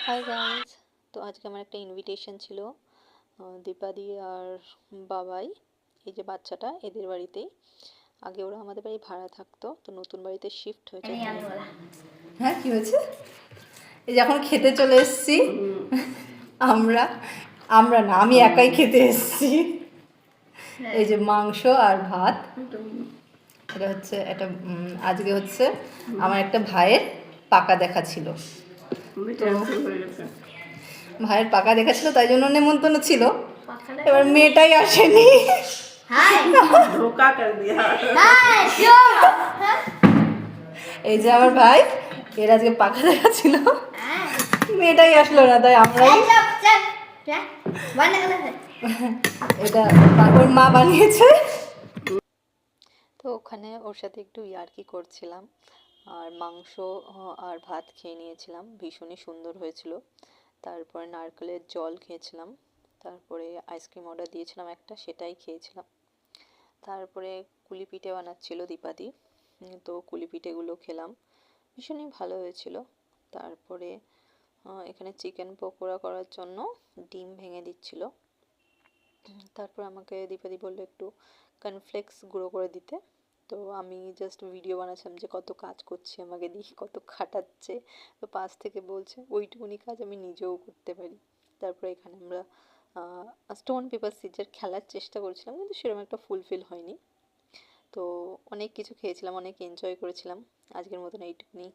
Hi guys. তো আজকে আমার একটা ইনভিটেশন ছিল দীপাদি আর বাবাই, এই যে বাচ্চাটা, এদের বাড়িতেই। আগে ওরা আমাদের বাড়ি ভাড়া থাকতো, তো নতুন বাড়িতে শিফট হয়েছে। হ্যাঁ, কি হয়েছে? এই যে এখন খেতে চলে এসেছি আমরা আমরা না, আমি একাই খেতে এসেছি। এই যে মাংস আর ভাত। এটা হচ্ছে একটা আজকে হচ্ছে আমার একটা ভাইয়ের পাকা দেখা ছিল। তো ভাইয়ের পাকা দেখা ছিল, তাই জন্য নেমন্তন্ন ছিল। এবার মেয়েটাই আসেনি। এই যে আমার ভাই, এর আজকে পাকা দেখা ছিল, মেয়েটাই আসলো না, তাই আমরাই। এটা ওর মা বানিয়েছে। তো ওখানে ওর সাথে একটু ইয়ার্কি করছিলাম, আর মাংস আর ভাত খেয়ে নিয়েছিলাম, ভীষণই সুন্দর হয়েছিল। তারপরে নারকেলের জল খেয়েছিলাম, তারপরে আইসক্রিম অর্ডার দিয়েছিলাম একটা, সেটাই খেয়েছিলাম। তারপরে কুলি পিঠে বানাচ্ছিল দীপাদি, তো কুলি পিঠেগুলো খেলাম, ভীষণই ভালো হয়েছিল। তারপরে এখানে চিকেন পকোড়া করার জন্য ডিম ভেঙে দিচ্ছিল। তারপর আমাকে দীপাদি বললো একটু কর্নফ্লেক্স গুঁড়ো করে দিতে। তো আমি জাস্ট ভিডিও বানাচ্ছিলাম যে কত কাজ করছে আমাকে দিয়ে, কত খাটাচ্ছে। তো পাশ থেকে বলছে ওইটুকুনি কাজ আমি নিজেও করতে পারি। তারপরে এখানে আমরা স্টোন পেপার সিজার খেলার চেষ্টা করছিলাম, কিন্তু সেরকম একটা ফুলফিল হয়নি। তো অনেক কিছু খেয়েছিলাম, অনেক এনজয় করেছিলাম। আজকের মতন এইটুকুনি।